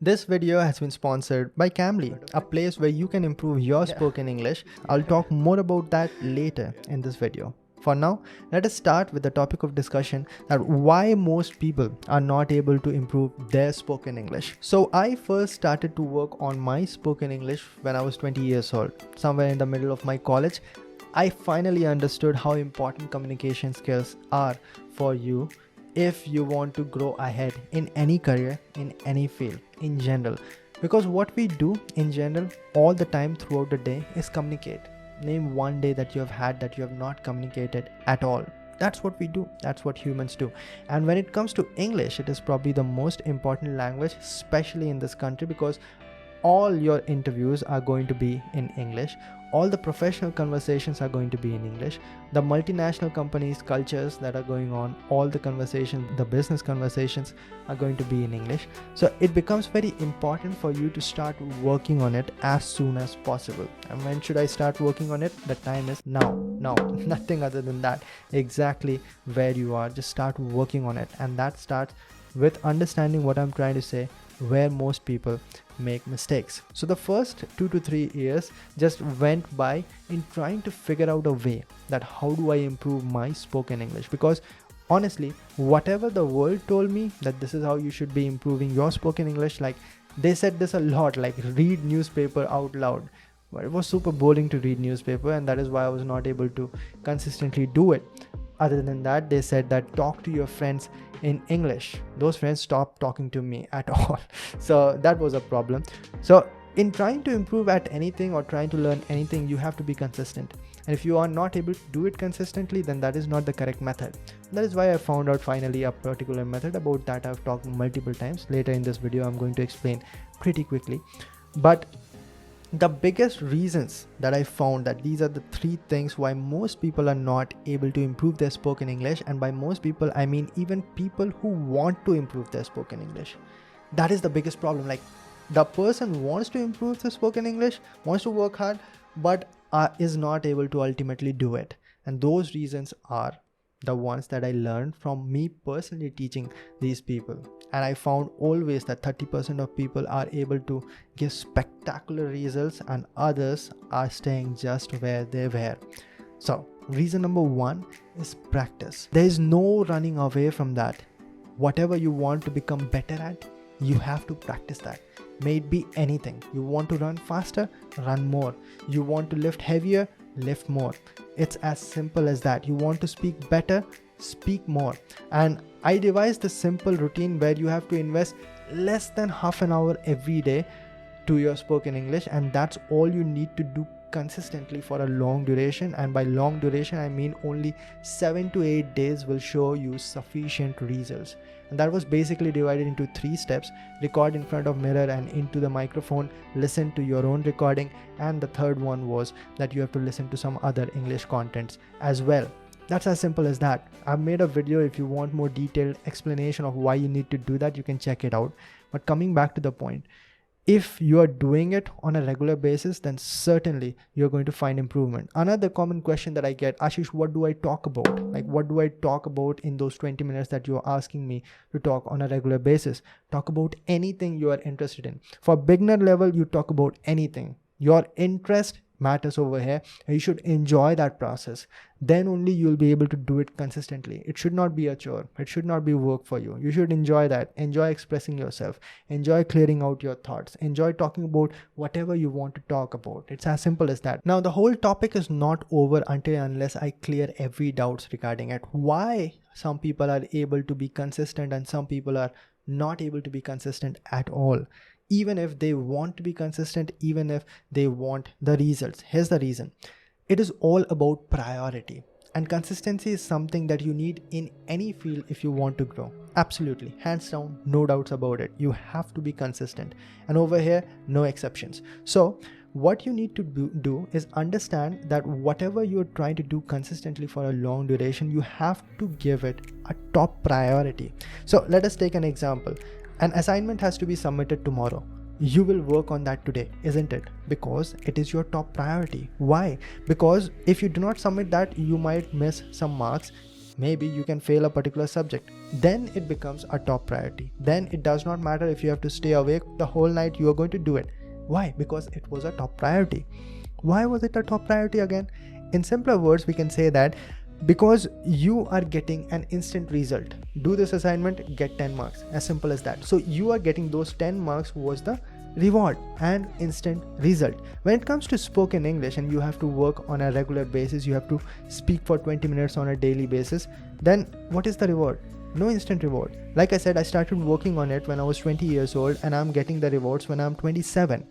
This video has been sponsored by Cambly, a place where you can improve your spoken English. I'll talk more about that later in this video. For now, let us start with the topic of discussion that why most people are not able to improve their spoken English. So I first started to work on my spoken English when I was 20 years old. Somewhere in the middle of my college, I finally understood how important communication skills are for you if you want to grow ahead in any career, in any field, in general. Because what we do in general all the time throughout the day is communicate. Name one day that you have had that you have not communicated at all. That's what we do. That's what humans do. And when it comes to English, it is probably the most important language, especially in this country, because all your interviews are going to be in English. All the professional conversations are going to be in English. The multinational companies, cultures that are going on, all the conversations, the business conversations are going to be in English. So it becomes very important for you to start working on it as soon as possible. And when should I start working on it? The time is now. Now, nothing other than that. Exactly where you are, just start working on it. And that starts with understanding what I'm trying to say, where most people make mistakes. So the first 2 to 3 years just went by in trying to figure out a way that how do I improve my spoken English, because honestly, whatever the world told me that this is how you should be improving your spoken English, like they said this a lot, like read newspaper out loud, but it was super boring to read newspaper, and that is why I was not able to consistently do it. Other than that, they said that talk to your friends in English. Those friends stopped talking to me at all. So that was a problem. So in trying to improve at anything or trying to learn anything, you have to be consistent. And if you are not able to do it consistently, then that is not the correct method. That is why I found out finally a particular method. About that I've talked multiple times. Later in this video, I'm going to explain pretty quickly. But the biggest reasons that I found that these are the 3 things why most people are not able to improve their spoken English, and by most people I mean even people who want to improve their spoken English. That is the biggest problem. Like the person wants to improve their spoken English, wants to work hard, but is not able to ultimately do it. And those reasons are the ones that I learned from me personally teaching these people. And I found always that 30% of people are able to give spectacular results and others are staying just where they were. So reason number 1 is practice. There is no running away from that. Whatever you want to become better at, you have to practice that. May it be anything. You want to run faster, run more. You want to lift heavier, lift more. It's as simple as that. You want to speak better, speak more. And I devised a simple routine where you have to invest less than half an hour every day to your spoken English, and that's all you need to do consistently for a long duration. And by long duration I mean only 7 to 8 days will show you sufficient results. And that was basically divided into 3 steps: record in front of mirror and into the microphone, listen to your own recording, and the third one was that you have to listen to some other English contents as well. That's as simple as that. I've made a video. If you want more detailed explanation of why you need to do that, you can check it out. But coming back to the point, if you are doing it on a regular basis, then certainly you're going to find improvement. Another common question that I get: Ashish, what do I talk about? Like, what do I talk about in those 20 minutes that you're asking me to talk on a regular basis? Talk about anything you are interested in. For beginner level, you talk about anything. Your interest matters over here. You should enjoy that process. Then only you'll be able to do it consistently. It should not be a chore. It should not be work for you. You should enjoy that. Enjoy expressing yourself. Enjoy clearing out your thoughts. Enjoy talking about whatever you want to talk about. It's as simple as that. Now, the whole topic is not over until unless I clear every doubts regarding it. Why some people are able to be consistent and some people are not able to be consistent at all. Even if they want to be consistent, even if they want the results. Here's the reason. It is all about priority. And consistency is something that you need in any field if you want to grow. Absolutely. Hands down, no doubts about it. You have to be consistent. And over here, no exceptions. So what you need to do is understand that whatever you're trying to do consistently for a long duration, you have to give it a top priority. So let us take an example. An assignment has to be submitted tomorrow. You will work on that today, isn't it? Because it is your top priority. Why? Because if you do not submit that, you might miss some marks. maybe you can fail a particular subject. Then it becomes a top priority. Then it does not matter if you have to stay awake the whole night, you are going to do it. Why? Because it was a top priority. Why was it a top priority again? In simpler words, we can say that because you are getting an instant result. Do this assignment, get 10 marks. As simple as that. So you are getting those 10 marks was the reward and instant result. When it comes to spoken English and you have to work on a regular basis, you have to speak for 20 minutes on a daily basis, then what is the reward? No instant reward. Like I said, I started working on it when I was 20 years old and I'm getting the rewards when I'm 27.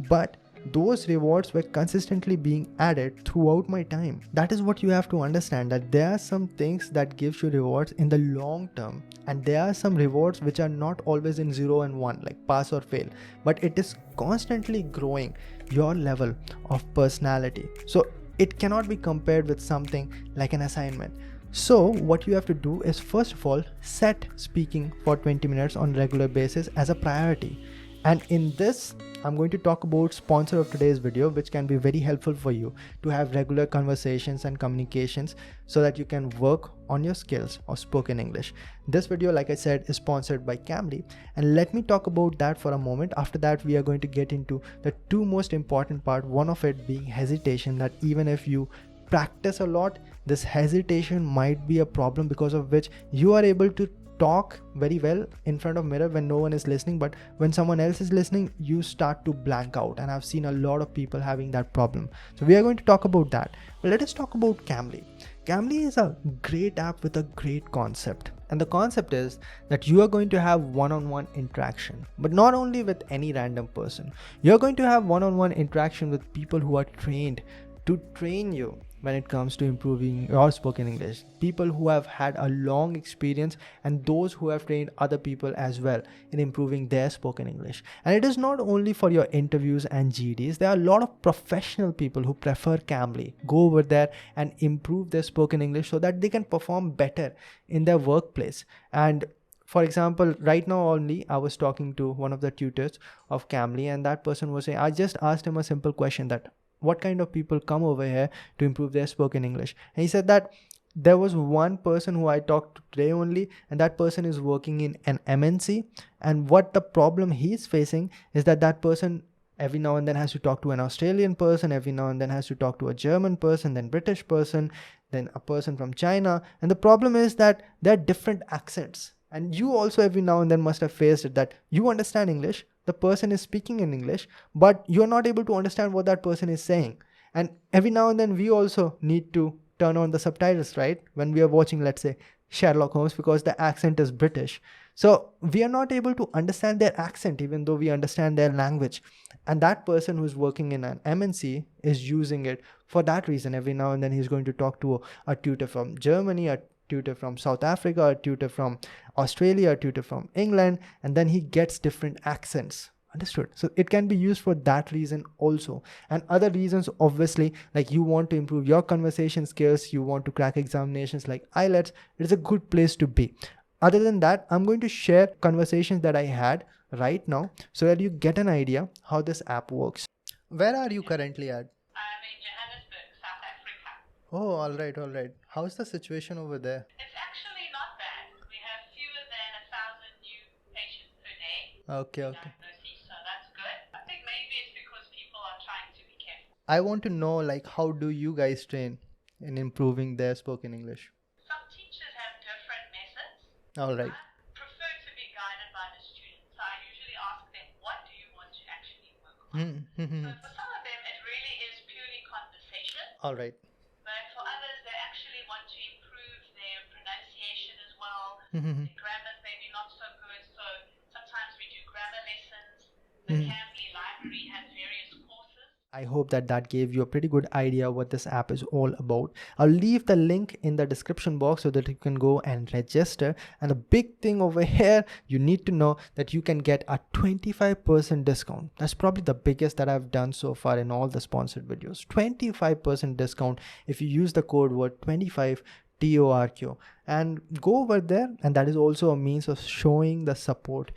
But those rewards were consistently being added throughout my time. That is what you have to understand, that there are some things that gives you rewards in the long term, and there are some rewards which are not always in 0 and 1, like pass or fail, but it is constantly growing your level of personality. So it cannot be compared with something like an assignment. So what you have to do is, first of all, set speaking for 20 minutes on regular basis as a priority. And in this, I'm going to talk about sponsor of today's video, which can be very helpful for you to have regular conversations and communications so that you can work on your skills of spoken English. This video, like I said, is sponsored by Cambly, and let me talk about that for a moment. After that, we are going to get into the two most important part, one of it being hesitation, that even if you practice a lot, this hesitation might be a problem, because of which you are able to talk very well in front of mirror when no one is listening, but when someone else is listening, you start to blank out, and I've seen a lot of people having that problem. So we are going to talk about that. But let us talk about Cambly. Cambly is a great app with a great concept, and the concept is that you are going to have one-on-one interaction, but not only with any random person. You're going to have one-on-one interaction with people who are trained to train you when it comes to improving your spoken English, people who have had a long experience and those who have trained other people as well in improving their spoken English. And it is not only for your interviews and GDs. There are a lot of professional people who prefer Cambly, go over there and improve their spoken English so that they can perform better in their workplace. And for example, right now only I was talking to one of the tutors of Cambly, and that person was saying, I just asked him a simple question, that what kind of people come over here to improve their spoken English? And he said that there was one person who I talked to today only, and that person is working in an MNC, and what the problem he's facing is that that person every now and then has to talk to an Australian person, every now and then has to talk to a German person, then British person, then a person from China. And the problem is that there are different accents, and you also every now and then must have faced it, that you understand English, the person is speaking in English, but you're not able to understand what that person is saying. And every now and then we also need to turn on the subtitles, right? When we are watching, let's say, Sherlock Holmes, because the accent is British. So we are not able to understand their accent, even though we understand their language. And that person who's working in an MNC is using it for that reason. Every now and then he's going to talk to a tutor from Germany, a tutor from South Africa, a tutor from Australia, a tutor from England, and then he gets different accents. Understood? So it can be used for that reason also. And other reasons, obviously, like you want to improve your conversation skills, you want to crack examinations like IELTS, it is a good place to be. Other than that, I'm going to share conversations that I had right now so that you get an idea how this app works. Where are you currently at? I'm in Johannesburg, South Africa. Oh, all right. How's the situation over there? It's actually not bad. We have fewer than 1,000 new patients per day. Okay. Diagnosis, so that's good. I think maybe it's because people are trying to be careful. I want to know, like, how do you guys train in improving their spoken English? Some teachers have different methods. All right. I prefer to be guided by the students. So I usually ask them, what do you want to actually work on? So for some of them, it really is purely conversation. All right. But for others, they actually want to improve their pronunciation as well. The grammar's maybe not so good, so sometimes we do grammar lessons. The Cambly library has various courses. I hope that gave you a pretty good idea what this app is all about. I'll leave the link in the description box so that you can go and register. And the big thing over here, you need to know that you can get a 25% discount. That's probably the biggest that I've done so far in all the sponsored videos. 25% discount if you use the code word 25 TORQ, and go over there, and that is also a means of showing the support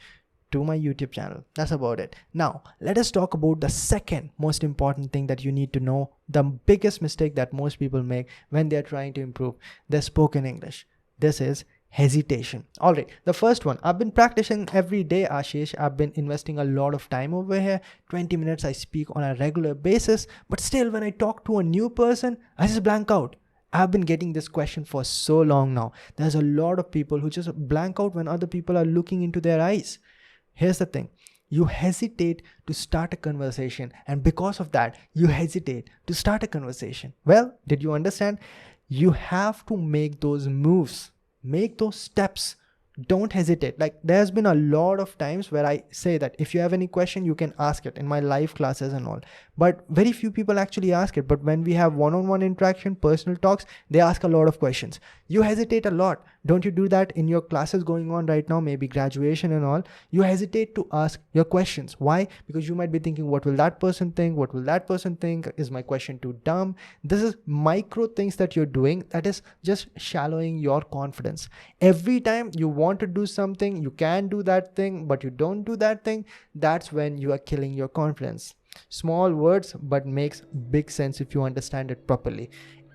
to my YouTube channel. That's about it. Now let us talk about the second most important thing that you need to know, the biggest mistake that most people make when they're trying to improve their spoken English. This is hesitation. All right, the first one, I've been practicing every day, Ashish. I've been investing a lot of time over here. 20 minutes I speak on a regular basis, but still when I talk to a new person, I just blank out. I've been getting this question for so long now. There's a lot of people who just blank out when other people are looking into their eyes. Here's the thing. You hesitate to start a conversation, and because of that, you hesitate to start a conversation. Well, did you understand? You have to make those moves, make those steps. Don't hesitate. Like, there's been a lot of times where I say that if you have any question, you can ask it in my live classes and all. But very few people actually ask it. But when we have one-on-one interaction, personal talks, they ask a lot of questions. You hesitate a lot. Don't you do that in your classes going on right now, maybe graduation and all? You hesitate to ask your questions. Why? Because you might be thinking, what will that person think? What will that person think? Is my question too dumb? This is micro things that you're doing that is just shallowing your confidence. Every time you want to do something, you can do that thing, but you don't do that thing, that's when you are killing your confidence. Small words, but makes big sense if you understand it properly.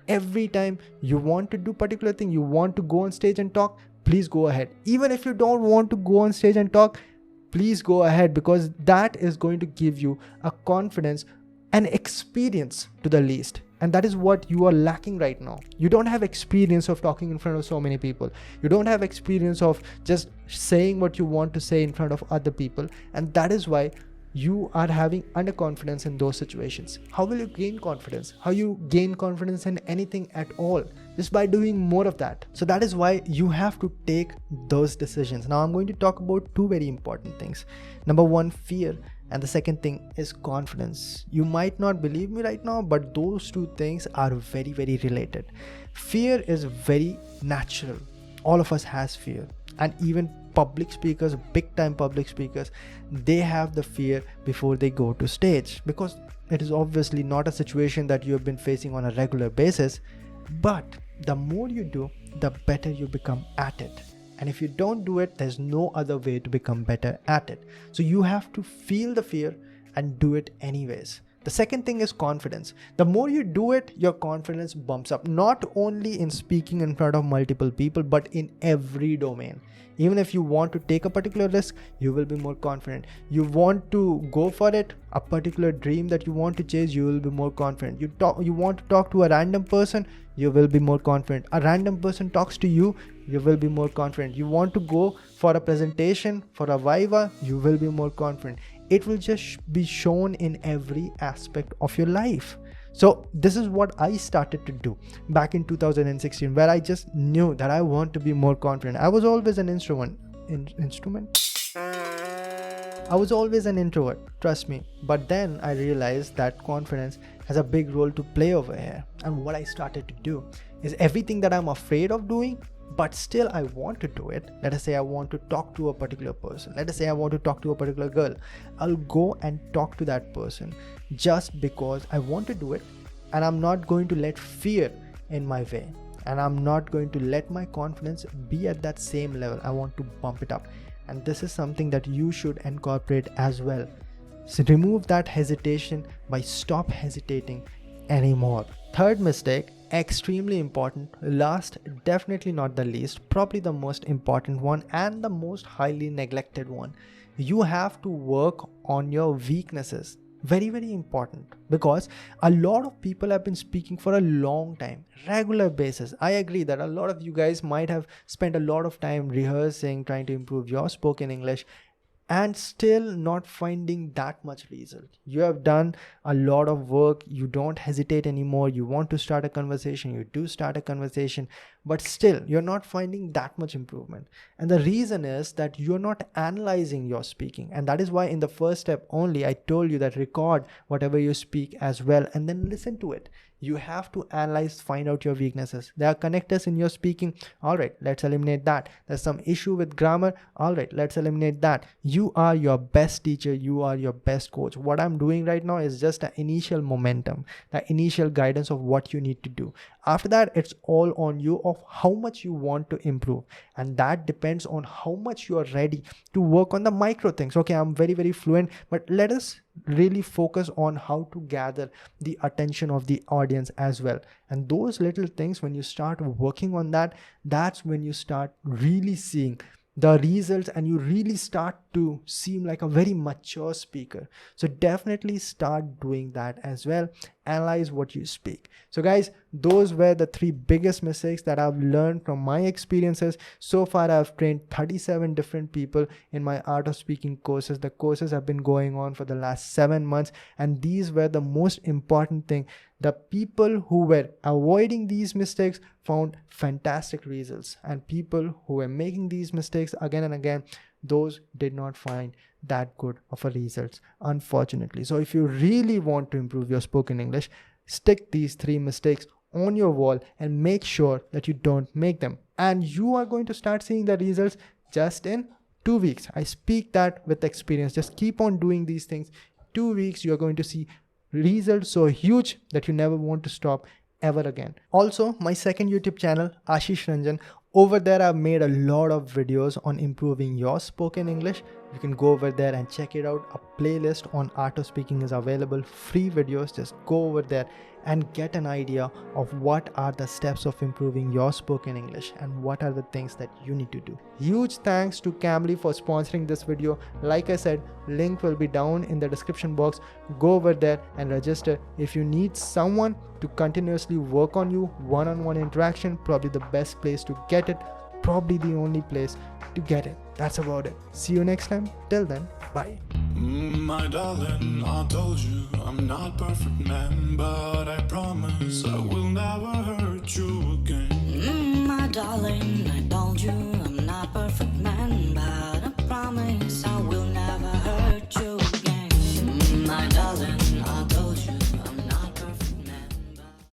Every time you want to do particular thing, you want to go on stage and talk, please go ahead. Even if you don't want to go on stage and talk, please go ahead, because that is going to give you a confidence and experience to the least. And that is what you are lacking right now. You don't have experience of talking in front of so many people. You don't have experience of just saying what you want to say in front of other people. And that is why you are having underconfidence in those situations. How will you gain confidence? How you gain confidence in anything at all? Just by doing more of that. So that is why you have to take those decisions. Now I'm going to talk about two very important things. Number one, fear. And the second thing is confidence. You might not believe me right now, but those two things are very, very related. Fear is very natural. All of us has fear. And even public speakers, big time public speakers, they have the fear before they go to stage, because it is obviously not a situation that you have been facing on a regular basis. But the more you do, the better you become at it. And if you don't do it, there's no other way to become better at it. So you have to feel the fear and do it anyways. The second thing is confidence. The more you do it, your confidence bumps up, not only in speaking in front of multiple people, but in every domain. Even if you want to take a particular risk, you will be more confident. You want to go for it, a particular dream that you want to chase, you will be more confident. You want to talk to a random person, you will be more confident. A random person talks to you, you will be more confident. You want to go for a presentation, for a viva, you will be more confident. It will just be shown in every aspect of your life. So this is what I started to do back in 2016, where I just knew that I want to be more confident. I was always an I was always an introvert, trust me. But then I realized that confidence has a big role to play over here. And what I started to do is everything that I'm afraid of doing, but still I want to do it. Let us say I want to talk to a particular person. Let us say I want to talk to a particular girl. I'll go and talk to that person just because I want to do it. And I'm not going to let fear in my way. And I'm not going to let my confidence be at that same level. I want to bump it up. And this is something that you should incorporate as well. So remove that hesitation by stop hesitating anymore. Third mistake, extremely important, last, definitely not the least, probably the most important one and the most highly neglected one. You have to work on your weaknesses. Very, very important, because a lot of people have been speaking for a long time, regular basis. I agree that a lot of you guys might have spent a lot of time rehearsing, trying to improve your spoken English, and still not finding that much result. You have done a lot of work. You don't hesitate anymore. You want to start a conversation. You do start a conversation, but still you're not finding that much improvement. And the reason is that you're not analyzing your speaking. And that is why in the first step only, I told you that record whatever you speak as well, and then listen to it. You have to analyze, find out your weaknesses. There are connectors in your speaking. All right, let's eliminate that. There's some issue with grammar. All right, let's eliminate that. You are your best teacher. You are your best coach. What I'm doing right now is just an initial momentum, the initial guidance of what you need to do. After that, it's all on you of how much you want to improve, and that depends on how much you are ready to work on the micro things. Okay, I'm very, very fluent, but let us really focus on how to gather the attention of the audience as well. And those little things, when you start working on that, that's when you start really seeing the results and you really start to seem like a very mature speaker. So definitely start doing that as well. Analyze what you speak. So guys, those were the 3 biggest mistakes that I've learned from my experiences. So far, I've trained 37 different people in my Art of Speaking courses. The courses have been going on for the last 7 months, and these were the most important thing. The people who were avoiding these mistakes found fantastic results, and people who were making these mistakes again and again, those did not find that good of a results, unfortunately. So if you really want to improve your spoken English, stick these 3 mistakes on your wall and make sure that you don't make them, and you are going to start seeing the results just in 2 weeks. I speak that with experience. Just keep on doing these things. 2 weeks, you're going to see results so huge that you never want to stop ever again. Also, my second YouTube channel, Ashish Ranjan, over there I've made a lot of videos on improving your spoken English. You can go over there and check it out. A playlist on Art of Speaking is available, free videos. Just go over there and get an idea of what are the steps of improving your spoken English and what are the things that you need to do. Huge thanks to Cambly for sponsoring this video. Like I said, link will be down in the description box. Go over there and register. If you need someone to continuously work on you, one-on-one interaction, probably the best place to get it, probably the only place to get it. That's about it. See you next time. Till then, bye. My darling, I told you I'm not perfect, man, but I promise I will never hurt you again. My darling, I told you